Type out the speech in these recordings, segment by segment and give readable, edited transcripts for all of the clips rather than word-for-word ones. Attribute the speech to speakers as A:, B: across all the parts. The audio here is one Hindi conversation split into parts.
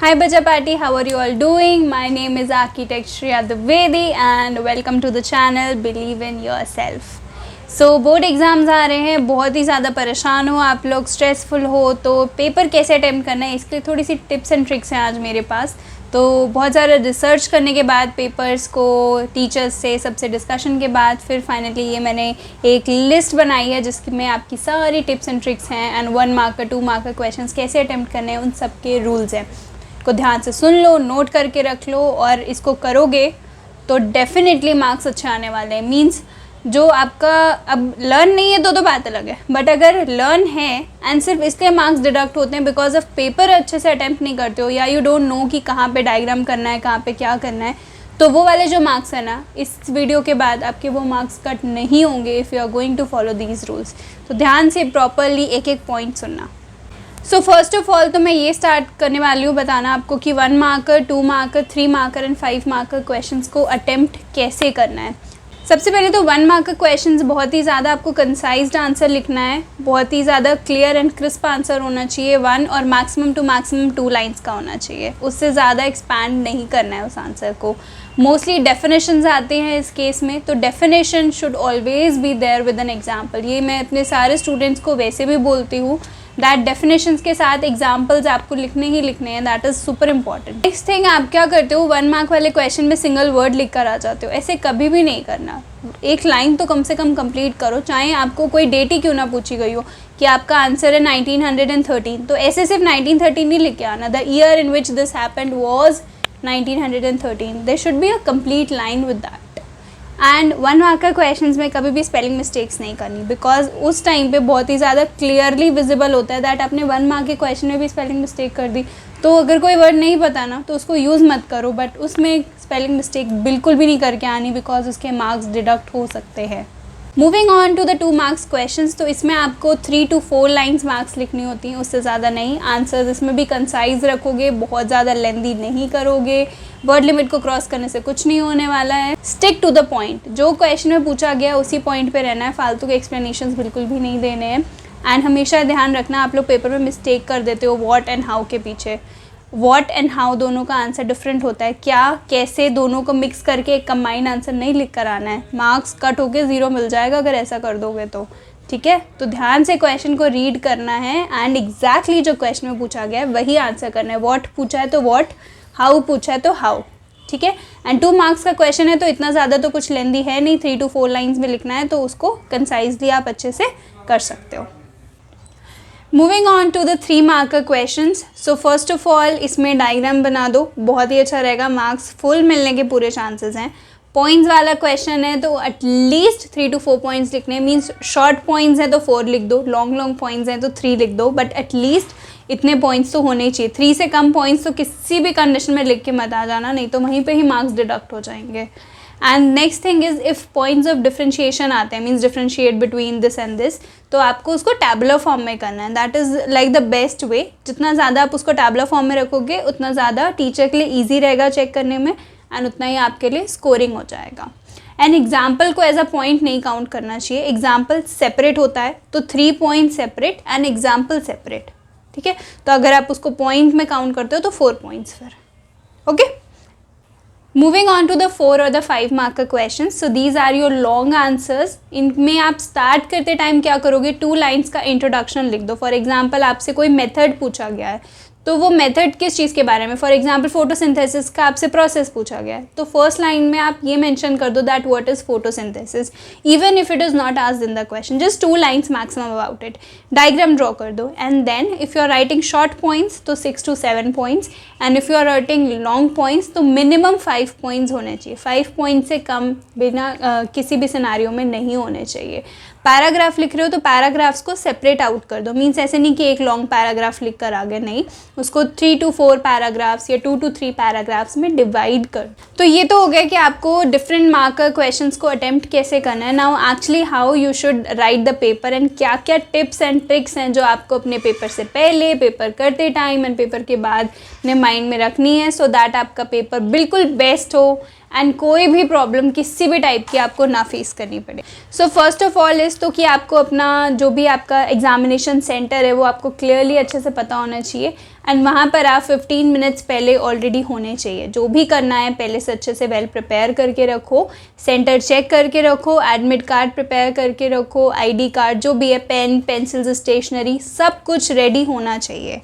A: Hi Baja Party, how are you all doing? My name is Architect Shreya Dwivedi and welcome to the channel Believe in Yourself. So board exams आ रहे हैं, बहुत ही ज़्यादा परेशान हो आप लोग, स्ट्रेसफुल हो, तो पेपर कैसे अटैम्प्ट करना है इसके लिए थोड़ी सी टिप्स एंड ट्रिक्स हैं आज मेरे पास। तो बहुत ज़्यादा रिसर्च करने के बाद पेपर्स को टीचर्स से सबसे डिस्कशन के बाद फिर फाइनली ये मैंने एक लिस्ट बनाई है जिसमें आपकी सारी टिप्स एंड ट्रिक्स हैं एंड 1 मार्कर 2 मार्कर क्वेश्चंस कैसे अटैम्प्ट करने हैं उन सब के रूल्स हैं। को ध्यान से सुन लो, नोट करके रख लो और इसको करोगे तो डेफिनेटली मार्क्स अच्छे आने वाले हैं। मीन्स जो आपका अब लर्न नहीं है तो बात अलग है, बट अगर लर्न है एंड सिर्फ इसलिए मार्क्स डिडक्ट होते हैं बिकॉज ऑफ पेपर अच्छे से अटैम्प्ट नहीं करते हो या यू डोंट नो कि कहाँ पे डायग्राम करना है, कहाँ पे क्या करना है, तो वो वाले जो मार्क्स है ना, इस वीडियो के बाद आपके वो मार्क्स कट नहीं होंगे if you are going to follow these rules. तो ध्यान से प्रॉपरली एक एक पॉइंट सुनना। सो फर्स्ट ऑफ ऑल तो मैं ये स्टार्ट करने वाली हूँ बताना आपको कि 1 marker 2 marker 3 marker and 5 marker questions को अटेम्प्ट कैसे करना है। सबसे पहले तो 1 मार्कर क्वेश्चंस बहुत ही ज़्यादा आपको कंसाइज्ड आंसर लिखना है, बहुत ही ज़्यादा क्लियर एंड क्रिस्प आंसर होना चाहिए 1 और मैक्सिमम टू मैक्सिमम 2 लाइन्स का होना चाहिए, उससे ज़्यादा एक्सपैंड नहीं करना है उस आंसर को। मोस्टली डेफिनेशंस आते हैं इस केस में, तो definition should always be there with an example. ये मैं अपने सारे स्टूडेंट्स को वैसे भी बोलती हूँ दैट डेफिनेशंस के साथ एग्जाम्पल्स आपको लिखने ही लिखने हैं, that is super important. Next thing, आप क्या करते हो 1 मार्क वाले क्वेश्चन में सिंगल वर्ड लिख कर आ जाते हो, ऐसे कभी भी नहीं करना। एक लाइन तो कम से कम कंप्लीट करो, चाहे आपको कोई डेट ही क्यों ना पूछी गई हो कि आपका आंसर है 1913, तो ऐसे सिर्फ 1913 नहीं लिख के आना, the year in which this happened was 1913, there should be a complete line with that. And 1 marker questions में कभी भी स्पेलिंग मिस्टेक्स नहीं करनी बिकॉज उस टाइम पे बहुत ही ज़्यादा क्लियरली विजिबल होता है दैट आपने 1 मार्क के क्वेश्चन में भी स्पेलिंग मिस्टेक कर दी। तो अगर कोई वर्ड नहीं पता ना तो उसको यूज़ मत करो, बट उसमें स्पेलिंग मिस्टेक बिल्कुल भी नहीं करके आनी बिकॉज उसके मार्क्स डिडक्ट हो सकते हैं। Moving on to the 2 marks questions, तो इसमें आपको 3 to 4 लाइन्स मार्क्स लिखनी होती हैं, उससे ज़्यादा नहीं। आंसर्स इसमें भी कंसाइज रखोगे, बहुत ज़्यादा लेंदी नहीं करोगे, वर्ड लिमिट को क्रॉस करने से कुछ नहीं होने वाला है। स्टिक टू द पॉइंट, जो क्वेश्चन में पूछा गया उसी पॉइंट पे रहना है, फालतू के एक्सप्लेनेशंस बिल्कुल भी नहीं देने हैं। एंड हमेशा ध्यान रखना आप लोग पेपर में मिस्टेक कर देते हो व्हाट एंड हाउ के पीछे। व्हाट एंड हाउ दोनों का आंसर डिफरेंट होता है, क्या कैसे दोनों को मिक्स करके एक कंबाइंड आंसर नहीं लिख कर आना है, मार्क्स कट होके 0 मिल जाएगा अगर ऐसा कर दोगे तो, ठीक है। तो ध्यान से क्वेश्चन को रीड करना है एंड एग्जैक्टली जो क्वेश्चन में पूछा गया है वही आंसर करना है। व्हाट पूछा है तो व्हाट, हाउ पूछा है तो हाउ, ठीक है। एंड 2 मार्क्स का क्वेश्चन है तो इतना ज़्यादा तो कुछ लेंदी है नहीं, 3 to 4 लाइन्स में लिखना है, तो उसको कंसाइजली आप अच्छे से कर सकते हो। Moving on to the 3 marker questions, so first of all इसमें डायग्राम बना दो, बहुत ही अच्छा रहेगा, मार्क्स फुल मिलने के पूरे चांसेस हैं। पॉइंट्स वाला क्वेश्चन है तो एटलीस्ट 3 to 4 पॉइंट्स लिखने, मीन्स शॉर्ट पॉइंट्स हैं तो 4 लिख दो, लॉन्ग पॉइंट्स हैं तो 3 लिख दो, बट एटलीस्ट इतने पॉइंट्स तो होने ही चाहिए। 3 से कम पॉइंट्स तो किसी भी कंडीशन में लिख के मत आ जाना, नहीं तो वहीं पे ही मार्क्स डिडक्ट हो जाएंगे। And next thing is if points of differentiation आते हैं, means differentiate between this and this, तो आपको उसको टैबुलर फॉर्म में करना है, that is like the best way. जितना ज़्यादा आप उसको टैबुलर फॉर्म में रखोगे उतना ज़्यादा टीचर के लिए ईजी रहेगा चेक करने में एंड उतना ही आपके लिए स्कोरिंग हो जाएगा। एंड एग्जाम्पल को एज अ पॉइंट नहीं काउंट करना चाहिए, एग्जाम्पल सेपरेट होता है तो 3 point separate and example separate, ठीक है। तो अगर आप उसको पॉइंट में काउंट करते हो तो 4 पॉइंट्स फिर, okay. Moving on to the 4 और the 5 marker question, so these are your long answers. इनमें आप स्टार्ट करते टाइम क्या करोगे, 2 लाइन्स का इंट्रोडक्शन लिख दो। फॉर एग्जाम्पल आपसे कोई मेथड पूछा गया है तो वो मेथड किस चीज़ के बारे में, फॉर एग्जाम्पल फोटोसिंथेसिस का आपसे प्रोसेस पूछा गया है तो फर्स्ट लाइन में आप ये मेंशन कर दो that what is photosynthesis, even if it is not asked in the question, just 2 lines maximum about it. Diagram draw कर दो and then if you are writing short points तो 6 to 7 points and if you are writing long points तो मिनिमम 5 पॉइंट्स होने चाहिए। 5 पॉइंट से कम बिना किसी भी सिनारियो में नहीं होने चाहिए। पैराग्राफ लिख रहे हो तो पैराग्राफ्स को सेपरेट आउट कर दो, मीन्स ऐसे नहीं कि एक लॉन्ग पैराग्राफ लिख कर आगे, नहीं, उसको 3 to 4 पैराग्राफ्स या 2 to 3 पैराग्राफ्स में डिवाइड कर। तो ये तो हो गया कि आपको डिफरेंट मार्कर क्वेश्चंस को अटेम्प्ट कैसे करना है। Now actually how you should write the paper and क्या क्या टिप्स एंड ट्रिक्स हैं जो आपको अपने पेपर से पहले, पेपर करते टाइम एंड पेपर के बाद अपने माइंड में रखनी है सो दैट आपका पेपर बिल्कुल बेस्ट हो एंड कोई भी प्रॉब्लम किसी भी टाइप की आपको ना फेस करनी पड़े। सो फर्स्ट ऑफ ऑल इस तो कि आपको अपना जो भी आपका एग्जामिनेशन सेंटर है वो आपको क्लियरली अच्छे से पता होना चाहिए, एंड वहाँ पर आप 15 मिनट्स पहले ऑलरेडी होने चाहिए। जो भी करना है पहले से अच्छे से वेल प्रिपेयर करके रखो, सेंटर चेक करके रखो, एडमिट कार्ड प्रिपेयर करके रखो, ID कार्ड जो भी है, पेन पेंसिल्स स्टेशनरी सब कुछ रेडी होना चाहिए,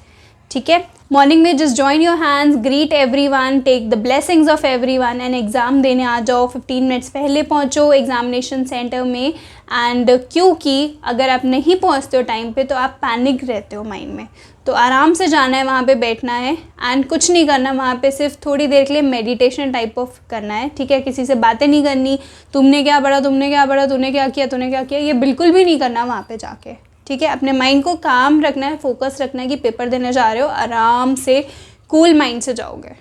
A: ठीक है। मॉर्निंग में just join your hands, greet everyone, take the blessings of everyone and exam देने आ जाओ। 15 मिनट्स पहले पहुंचो एग्जामिनेशन सेंटर में। एंड क्योंकि अगर आप नहीं पहुंचते हो टाइम पे तो आप पैनिक रहते हो माइंड में, तो आराम से जाना है, वहाँ पे बैठना है एंड कुछ नहीं करना वहाँ पे, सिर्फ थोड़ी देर के लिए मेडिटेशन टाइप ऑफ करना है, ठीक है। किसी से बातें नहीं करनी, तुमने क्या पढ़ा, तुमने क्या पढ़ा, तूने क्या किया, तूने क्या किया, ये बिल्कुल भी नहीं करना वहाँ पे जाके, ठीक है। अपने माइंड को काम रखना है, फोकस रखना है कि पेपर देने जा रहे हो, आराम से कूल माइंड से जाओगे।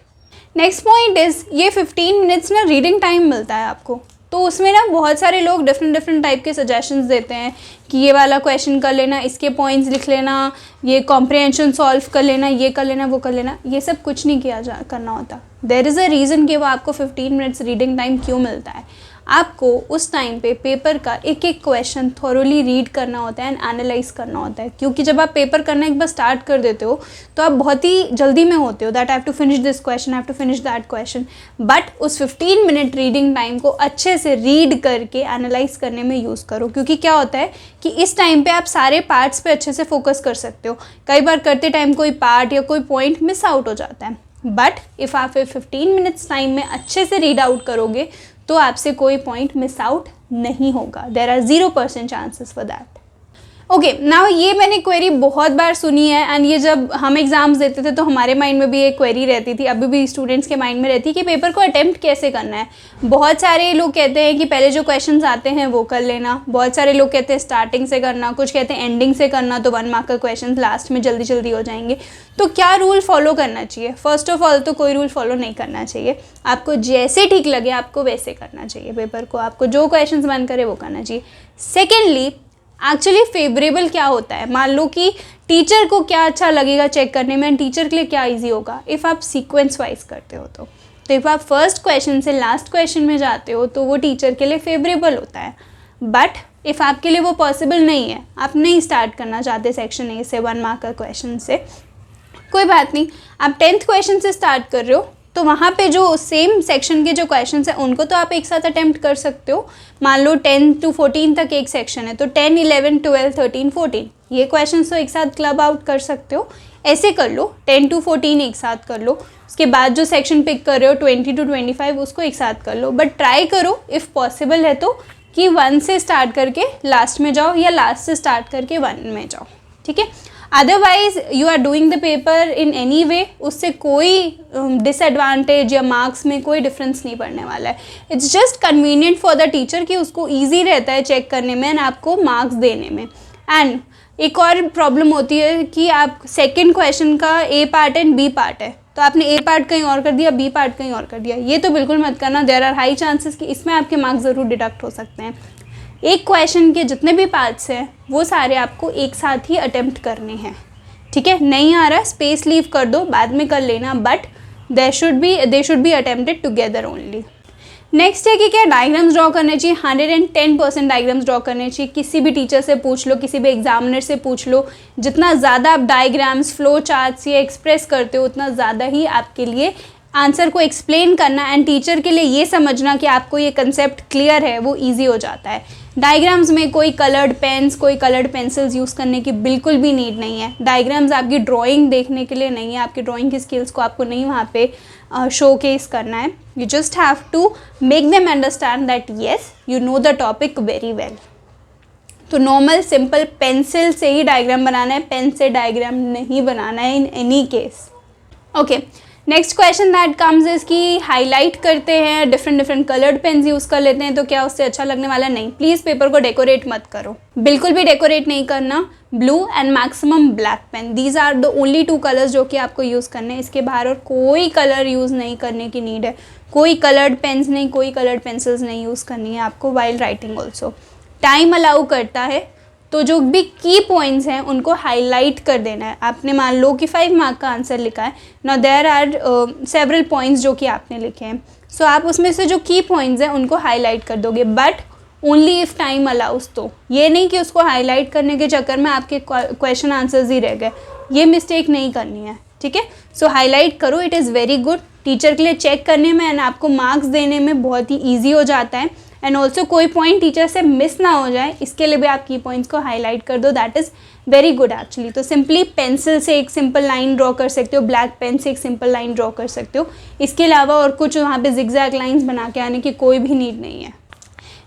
A: नेक्स्ट पॉइंट इज़ ये 15 मिनट्स ना रीडिंग टाइम मिलता है आपको, तो उसमें ना बहुत सारे लोग डिफरेंट टाइप के सजेशंस देते हैं कि ये वाला क्वेश्चन कर लेना, इसके पॉइंट्स लिख लेना, ये कॉम्प्रिहेंशन सॉल्व कर लेना, ये कर लेना, वो कर लेना। ये सब कुछ नहीं करना होता। देयर इज़ अ रीज़न कि वो आपको 15 मिनट्स रीडिंग टाइम क्यों मिलता है। आपको उस टाइम पे पेपर का एक एक क्वेश्चन थॉरोली रीड करना होता है एंड एनालाइज करना होता है, क्योंकि जब आप पेपर करना एक बार स्टार्ट कर देते हो तो आप बहुत ही जल्दी में होते हो, that I have to finish this question, I have to finish that question. But उस 15 मिनट रीडिंग टाइम को अच्छे से रीड करके एनालाइज करने में यूज़ करो, क्योंकि क्या होता है कि इस टाइम पे आप सारे पार्ट्स पे अच्छे से फोकस कर सकते हो। कई बार करते टाइम कोई पार्ट या कोई पॉइंट मिस आउट हो जाता है, बट इफ़ आप 15 मिनट्स टाइम में अच्छे से रीड आउट करोगे तो आपसे कोई पॉइंट मिस आउट नहीं होगा। There are 0% chances for that. Okay, now ये मैंने क्वेरी बहुत बार सुनी है एंड ये जब हम एग्ज़ाम्स देते थे तो हमारे माइंड में भी एक क्वेरी रहती थी, अभी भी स्टूडेंट्स के माइंड में रहती है कि पेपर को अटेम्प्ट कैसे करना है। बहुत सारे लोग कहते हैं कि पहले जो क्वेश्चंस आते हैं वो कर लेना, बहुत सारे लोग कहते हैं स्टार्टिंग से करना, कुछ कहते हैं एंडिंग से करना, तो 1 मार्क का क्वेश्चन लास्ट में जल्दी जल्दी हो जाएंगे। तो क्या रूल फॉलो करना चाहिए? फर्स्ट ऑफ ऑल तो कोई रूल फॉलो नहीं करना चाहिए, आपको जैसे ठीक लगे आपको वैसे करना चाहिए पेपर को, आपको जो क्वेश्चन मन करे वो करना चाहिए। सेकेंडली, एक्चुअली फेवरेबल क्या होता है, मान लो कि टीचर को क्या अच्छा लगेगा चेक करने में, टीचर के लिए क्या इजी होगा, इफ़ आप सीक्वेंस वाइज करते हो तो इफ़ आप फर्स्ट क्वेश्चन से लास्ट क्वेश्चन में जाते हो तो वो टीचर के लिए फेवरेबल होता है। बट इफ़ आपके लिए वो पॉसिबल नहीं है, आप नहीं स्टार्ट करना चाहते सेक्शन ए से 1 मार्क का क्वेश्चन से, कोई बात नहीं, आप 10th क्वेश्चन से स्टार्ट कर रहे हो तो वहाँ पे जो सेम सेक्शन के जो क्वेश्चंस हैं उनको तो आप एक साथ अटेम्प्ट कर सकते हो। मान लो 10 to 14 तक एक सेक्शन है तो 10, 11, 12, 13, 14 ये क्वेश्चंस तो एक साथ क्लब आउट कर सकते हो। ऐसे कर लो, 10 to 14 एक साथ कर लो, उसके बाद जो सेक्शन पिक कर रहे हो 20 to 25 उसको एक साथ कर लो। बट ट्राई करो इफ़ पॉसिबल है तो कि 1 से स्टार्ट करके लास्ट में जाओ या लास्ट से स्टार्ट करके 1 में जाओ, ठीक है। Otherwise you are doing the paper in any way, उससे कोई डिसएडवांटेज या मार्क्स में कोई डिफरेंस नहीं पड़ने वाला है। It's just convenient for the teacher कि उसको ईजी रहता है चेक करने में एंड आपको मार्क्स देने में। एंड एक और प्रॉब्लम होती है कि आप सेकेंड क्वेश्चन का ए पार्ट एंड बी पार्ट है, तो आपने ए पार्ट कहीं और कर दिया, बी पार्ट कहीं और कर दिया, ये तो बिल्कुल मत करना। देयर आर हाई चांसेस कि इसमें आपके मार्क्स ज़रूर डिडक्ट हो सकते हैं। एक क्वेश्चन के जितने भी पार्ट्स हैं वो सारे आपको एक साथ ही अटेम्प्ट करने हैं, ठीक है। नहीं आ रहा स्पेस लीव कर दो, बाद में कर लेना, but they should be attempted together only. Next है कि क्या डायग्राम्स ड्रॉ करने चाहिए। 110% डायग्राम्स ड्रॉ करने चाहिए। किसी भी टीचर से पूछ लो, किसी भी एग्जामिनर से पूछ लो, जितना ज़्यादा आप डायग्राम्स, फ्लो चार्ट्स ये एक्सप्रेस करते हो उतना ज़्यादा ही आपके लिए आंसर को एक्सप्लेन करना एंड टीचर के लिए ये समझना कि आपको ये कंसेप्ट क्लियर है वो ईजी हो जाता है। डायग्राम्स में कोई कलर्ड पेन्स, कोई कलर्ड पेंसिल्स यूज़ करने की बिल्कुल भी नीड नहीं है। डायग्राम्स आपकी ड्राइंग देखने के लिए नहीं है, आपकी ड्राइंग की स्किल्स को आपको नहीं वहाँ पे शोकेस करना है। You just have to make them understand that yes you know the topic very well. तो नॉर्मल सिंपल पेंसिल से ही डायग्राम बनाना है, पेन से डायग्राम नहीं बनाना है in any case. Okay, next question that comes is कि हाईलाइट करते हैं, डिफरेंट कलर्ड पेन्स यूज़ कर लेते हैं तो क्या उससे अच्छा लगने वाला? नहीं, प्लीज़ पेपर को डेकोरेट मत करो, बिल्कुल भी डेकोरेट नहीं करना। Blue and maximum black pen, these are the only 2 colours जो कि आपको यूज़ करने हैं। इसके बाहर और कोई कलर यूज़ नहीं करने की नीड है, कोई कलर्ड पेन्स नहीं, कोई कलर्ड पेंसिल्स नहीं यूज़ करनी है आपको while writing also. Time allow करता है तो जो भी की पॉइंट्स हैं उनको हाईलाइट कर देना है। आपने मान लो कि 5 मार्क का आंसर लिखा है, now there are several points जो कि आपने लिखे हैं, सो आप उसमें से जो की पॉइंट्स हैं उनको हाईलाइट कर दोगे, but only if time allows. तो ये नहीं कि उसको हाईलाइट करने के चक्कर में आपके क्वेश्चन आंसर्स ही रह गए, ये मिस्टेक नहीं करनी है, ठीक है। सो हाईलाइट करो, it is very good, teacher के लिए चेक करने में एंड आपको मार्क्स देने में बहुत ही ईजी हो जाता है। एंड ऑल्सो कोई पॉइंट टीचर से मिस ना हो जाए, इसके लिए भी आप की पॉइंट्स को हाईलाइट कर दो, that is very good actually. तो सिंपली पेंसिल से एक सिंपल लाइन ड्रॉ कर सकते हो, ब्लैक पेन से एक सिंपल लाइन ड्रॉ कर सकते हो, इसके अलावा और कुछ वहाँ पे जिगजैग लाइंस बना के आने की कोई भी नीड नहीं है।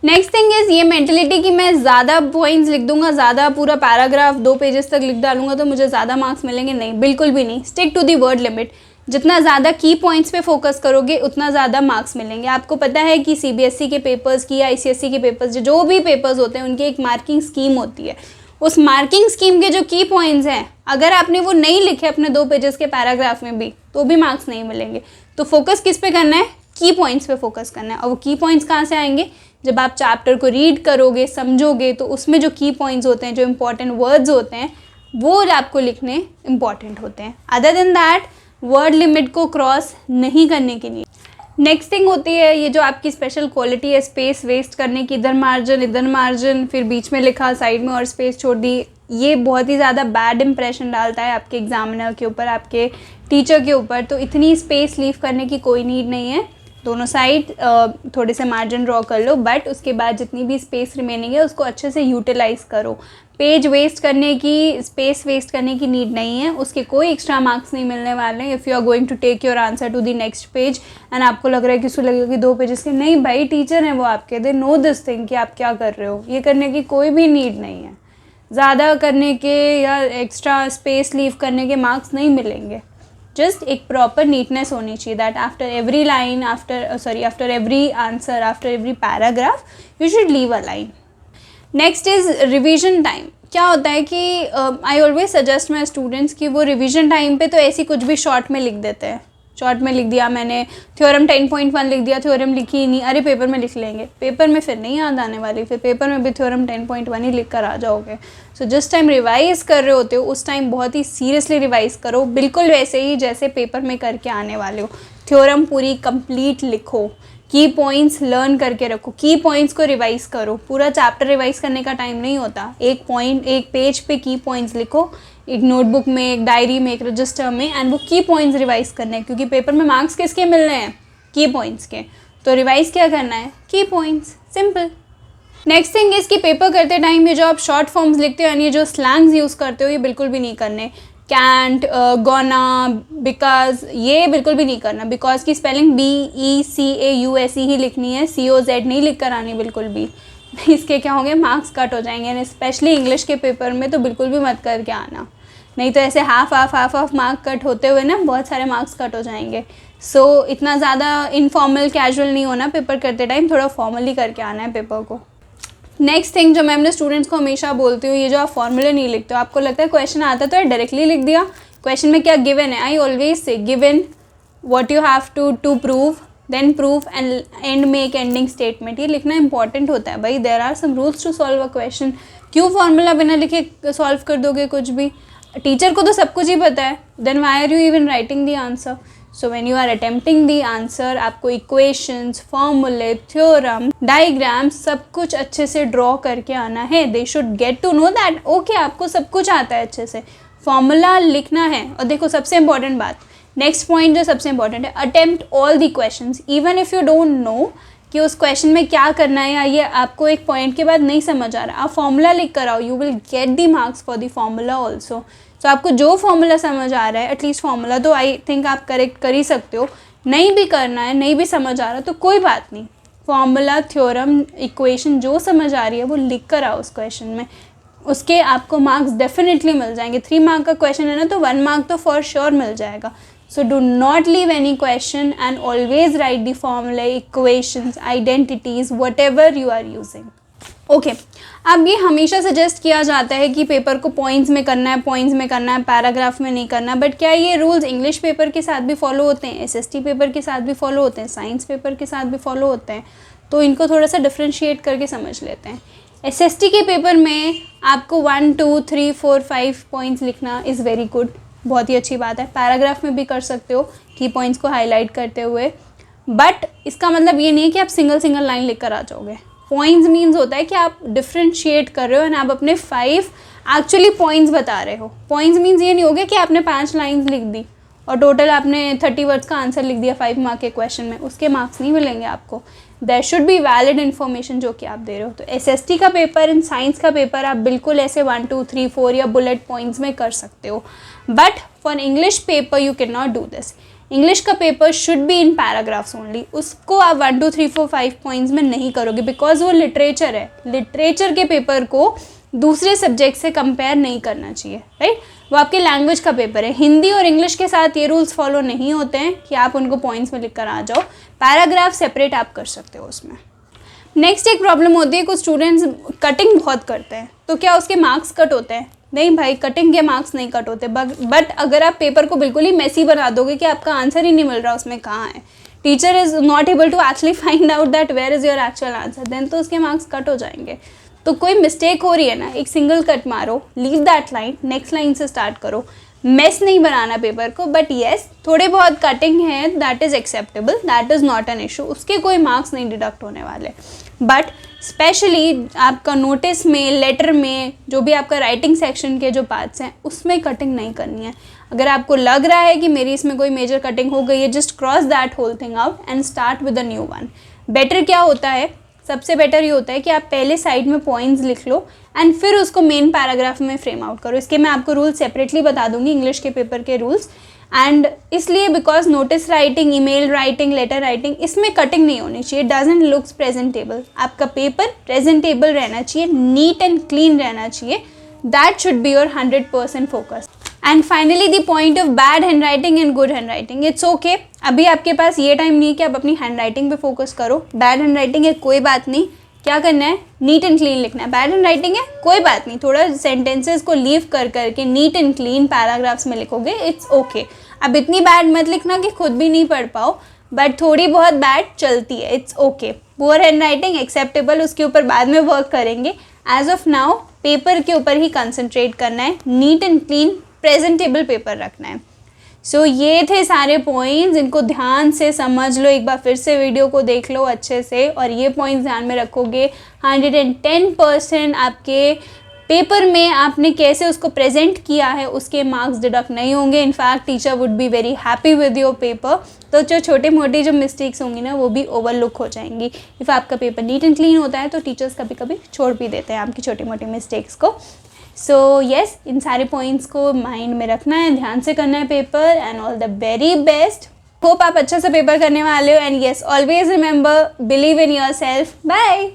A: नेक्स्ट थिंग इज़ ये मेंटलिटी कि मैं ज़्यादा पॉइंट्स लिख दूंगा, ज़्यादा पूरा पैराग्राफ 2 पेजेस तक लिख डालूंगा तो मुझे ज़्यादा मार्क्स मिलेंगे, नहीं, बिल्कुल भी नहीं। Stick to the word limit, जितना ज़्यादा की पॉइंट्स पे फोकस करोगे उतना ज़्यादा मार्क्स मिलेंगे। आपको पता है कि सीबीएसई के पेपर्स की या आईसीएसई के पेपर्स, जो भी पेपर्स होते हैं उनकी एक मार्किंग स्कीम होती है। उस मार्किंग स्कीम के जो की पॉइंट्स हैं, अगर आपने वो नहीं लिखे अपने 2 पेजेस के पैराग्राफ में भी, तो भी मार्क्स नहीं मिलेंगे। तो फोकस किस पे करना है? की पॉइंट्स पे फोकस करना है। और वो की पॉइंट्स कहाँ से आएंगे? जब आप चैप्टर को रीड करोगे, समझोगे, तो उसमें जो की पॉइंट्स होते हैं, जो इंपॉर्टेंट वर्ड्स होते हैं, वो आपको लिखने इंपॉर्टेंट होते हैं। Other than that word limit को क्रॉस नहीं करने के लिए। नेक्स्ट थिंग होती है ये जो आपकी स्पेशल क्वालिटी है, स्पेस वेस्ट करने की, इधर मार्जिन, फिर बीच में लिखा, साइड में और स्पेस छोड़ दी। ये बहुत ही ज़्यादा बैड इंप्रेशन डालता है आपके एग्जामिनर के ऊपर, आपके टीचर के ऊपर। तो इतनी स्पेस लीव करने की कोई नीड नहीं है। दोनों साइड थोड़े से मार्जिन ड्रॉ कर लो, बट उसके बाद जितनी भी स्पेस रिमेनिंग है उसको अच्छे से यूटिलाइज़ करो। पेज वेस्ट करने की, स्पेस वेस्ट करने की नीड नहीं है, उसके कोई एक्स्ट्रा मार्क्स नहीं मिलने वाले हैं। If you are going to take your answer to the next page and आपको लग रहा है कि उसको लगेगा कि 2 पेजेस के, नहीं भाई, टीचर हैं वो आपके, दे नो दिस थिंग कि आप क्या कर रहे हो। ये करने की कोई भी नीड नहीं है। ज़्यादा करने के या एक्स्ट्रा स्पेस लीव करने के मार्क्स नहीं मिलेंगे। जस्ट एक प्रॉपर नीटनेस होनी चाहिए, that after every line, after every answer, after every paragraph you should leave a line. Next is revision time. क्या होता है कि I always suggest my students कि वो रिवीजन टाइम पे तो ऐसी कुछ भी शॉर्ट में लिख देते हैं। शॉर्ट में लिख दिया मैंने, थ्योरम 10.1 लिख दिया, थ्योरम लिखी ही नहीं, अरे पेपर में लिख लेंगे, पेपर में फिर नहीं याद आने वाली, फिर पेपर में भी थ्योरम 10.1 ही लिख कर आ जाओगे। सो जिस टाइम रिवाइज़ कर रहे होते हो उस टाइम बहुत ही सीरियसली रिवाइज़ करो, बिल्कुल वैसे ही जैसे पेपर में करके आने वाले हो। थ्योरम पूरी कंप्लीट लिखो, की पॉइंट्स लर्न करके रखो, की पॉइंट्स को रिवाइज करो। पूरा चैप्टर रिवाइज करने का टाइम नहीं होता, एक पेज पे की पॉइंट्स लिखो, एक नोटबुक में, एक डायरी में, एक रजिस्टर में, एंड वो की पॉइंट्स रिवाइज करने हैं, क्योंकि पेपर में मार्क्स किसके मिल रहे हैं? की पॉइंट्स के। तो रिवाइज क्या करना है? की points, simple. Next thing is कि पेपर करते टाइम ये जो आप शॉर्ट फॉर्म्स लिखते हो यानी ये जो स्लैंग्स यूज़ करते हो, ये बिल्कुल भी नहीं करने। कैंट, गोना, बिकॉज, ये बिल्कुल भी नहीं करना। बिकॉज की स्पेलिंग BECAUSE ही लिखनी है, COZ नहीं लिख कर आनी बिल्कुल भी। इसके क्या होंगे? मार्क्स कट हो जाएंगे, एंड स्पेशली इंग्लिश के पेपर में तो बिल्कुल भी मत करके आना, नहीं तो ऐसे हाफ मार्क कट होते हुए ना बहुत सारे मार्क्स कट हो जाएंगे। सो इतना ज़्यादा इनफॉर्मल कैजुअल नहीं होना पेपर करते टाइम, थोड़ा फॉर्मली करके आना है पेपर को। नेक्स्ट थिंग जो मैं अपने स्टूडेंट्स को हमेशा बोलती हूँ, ये जो आप फॉर्मूले नहीं लिखते हो, आपको लगता है क्वेश्चन आता तो है डायरेक्टली लिख दिया, क्वेश्चन में क्या गिवन है, I always say given, what you have to prove, then proof and end में एक एंडिंग स्टेटमेंट। ये लिखना इंपॉर्टेंट होता है भाई, there are some rules to solve a question. क्यों फॉर्मूला बिना लिखे सॉल्व कर दोगे कुछ भी? टीचर को तो सब कुछ ही पता है, then why are you even writing the answer? So when you are attempting the answer, आपको इक्वेशंस, फॉर्मूले, थ्योरम, डायग्राम्स सब कुछ अच्छे से ड्रॉ करके आना है। They should get to know that okay आपको सब कुछ आता है अच्छे से, फॉर्मूला लिखना है। और देखो सबसे इंपॉर्टेंट बात, नेक्स्ट पॉइंट जो सबसे इंपॉर्टेंट है, attempt all the questions even if you don't know कि उस क्वेश्चन में क्या करना है, या ये आपको एक पॉइंट के बाद नहीं समझ आ रहा, आप फॉर्मूला लिख कर आओ, you will get the marks for the formula also. तो आपको जो फॉर्मूला समझ आ रहा है, एटलीस्ट फॉर्मूला तो आई थिंक आप करेक्ट कर ही सकते हो, नहीं भी करना है, नहीं भी समझ आ रहा तो कोई बात नहीं, फॉर्मूला, थ्योरम, इक्वेशन जो समझ आ रही है वो लिख कर आओ उस क्वेश्चन में, उसके आपको मार्क्स डेफिनेटली मिल जाएंगे। 3 मार्क का क्वेश्चन है ना, तो 1 मार्क तो फॉर श्योर मिल जाएगा। So do not leave any question and always write the formula, equations, identities, whatever you are using. Okay. अब ये हमेशा सजेस्ट किया जाता है कि पेपर को पॉइंट्स में करना है, पैराग्राफ में नहीं करना, बट क्या ये रूल्स इंग्लिश पेपर के साथ भी फॉलो होते हैं, SST पेपर के साथ भी फॉलो होते हैं, साइंस पेपर के साथ भी फॉलो होते हैं? तो इनको थोड़ा सा डिफ्रेंशिएट करके समझ लेते हैं। SST के पेपर में आपको 1, 2, 3, 4, 5 पॉइंट्स लिखना इज़ वेरी गुड, बहुत ही अच्छी बात है। पैराग्राफ में भी कर सकते हो की पॉइंट्स को हाईलाइट करते हुए। बट इसका मतलब ये नहीं है कि आप सिंगल सिंगल लाइन लिख कर आ जाओगे। पॉइंट्स मीन्स होता है कि आप डिफ्रेंशिएट कर रहे हो एंड आप अपने 5 एक्चुअली पॉइंट्स बता रहे हो। पॉइंट्स मीन्स ये नहीं हो गया कि आपने 5 लाइन्स लिख दी और टोटल आपने 30 वर्ड्स का आंसर लिख दिया 5 मार्क के क्वेश्चन में, उसके मार्क्स नहीं मिलेंगे आपको। There should be valid information जो कि आप दे रहे हो। तो एसएसटी का पेपर एंड साइंस का पेपर आप बिल्कुल ऐसे 1 2 3 4 या बुलेट पॉइंट्स में कर सकते हो, but for English paper you can not do this. English का paper should be in paragraphs only. उसको आप 1 2 3 4 5 पॉइंट्स में नहीं करोगे, बिकॉज वो लिटरेचर है। लिटरेचर के पेपर को दूसरे सब्जेक्ट से कंपेयर नहीं करना चाहिए, राइट। वो आपके लैंग्वेज का पेपर है। हिंदी और इंग्लिश के साथ ये रूल्स फॉलो नहीं होते हैं कि आप उनको पॉइंट्स में लिख कर आ जाओ। पैराग्राफ सेपरेट आप कर सकते हो उसमें। नेक्स्ट एक प्रॉब्लम होती है, कुछ स्टूडेंट्स कटिंग बहुत करते हैं, तो क्या उसके मार्क्स कट होते हैं? नहीं भाई, कटिंग के मार्क्स नहीं कट होते। बट अगर आप पेपर को बिल्कुल ही मेसी बना दोगे कि आपका आंसर ही नहीं मिल रहा उसमें कहाँ है, teacher is not able to actually find out that where is your actual answer, then तो उसके मार्क्स कट हो जाएंगे। तो कोई मिस्टेक हो रही है ना, एक सिंगल कट मारो, leave that line, next line से स्टार्ट करो। मेस नहीं बनाना पेपर को, बट येस थोड़े बहुत कटिंग है, that is acceptable, that is not an issue, उसके कोई मार्क्स नहीं डिडक्ट होने वाले। बट स्पेशली आपका नोटिस में, लेटर में, जो भी आपका राइटिंग सेक्शन के जो पार्ट्स हैं उसमें कटिंग नहीं करनी है। अगर आपको लग रहा है कि मेरी इसमें कोई मेजर कटिंग हो गई है, just cross that whole thing out and start with a new one. Better क्या होता है, सबसे बेटर ये होता है कि आप पहले साइड में पॉइंट्स लिख लो एंड फिर उसको मेन पैराग्राफ में फ्रेम आउट करो। इसके मैं आपको रूल्स सेपरेटली बता दूंगी, इंग्लिश के पेपर के रूल्स। एंड इसलिए because notice writing, email writing, letter writing, इसमें कटिंग नहीं होनी चाहिए। Doesn't looks presentable. आपका पेपर प्रेजेंटेबल रहना चाहिए, नीट एंड क्लीन रहना चाहिए। That should be your 100% focus. And finally the point of bad handwriting and good handwriting, it's okay. अभी आपके पास ये टाइम नहीं है कि आप अपनी हैंड राइटिंग पे फोकस करो। बैड हैंड राइटिंग है, कोई बात नहीं, क्या करना है, नीट एंड क्लीन लिखना है। बैड हैंड राइटिंग है, कोई बात नहीं, थोड़ा सेंटेंसेस को लीव कर करके नीट एंड क्लीन पैराग्राफ्स में लिखोगे, इट्स ओके। अब इतनी बैड मत लिखना कि खुद भी नहीं पढ़ पाओ, बट थोड़ी बहुत बैड चलती है, it's okay. Poor hand writing acceptable, उसके ऊपर बाद में वर्क करेंगे। एज ऑफ नाउ पेपर के ऊपर ही कंसंट्रेट करना है, NEET and clean presentable paper रखना है। सो ये थे सारे पॉइंट्स, इनको ध्यान से समझ लो, एक बार फिर से वीडियो को देख लो अच्छे से, और ये पॉइंट्स ध्यान में रखोगे। 110% आपके पेपर में आपने कैसे उसको प्रेजेंट किया है उसके मार्क्स डिडक्ट नहीं होंगे। In fact teacher would be very happy with your paper. तो जो छोटे मोटे जो मिस्टेक्स होंगी ना वो भी ओवरलुक हो जाएंगी। इफ़ आपका पेपर नीट एंड क्लीन होता है तो टीचर्स कभी कभी छोड़ भी देते हैं आपकी छोटी मोटी मिस्टेक्स को। सो येस, इन सारे पॉइंट्स को माइंड में रखना है, ध्यान से करना है paper, and all the very best. Hope आप अच्छा सा पेपर करने वाले हो, and yes always remember, believe in yourself. Bye.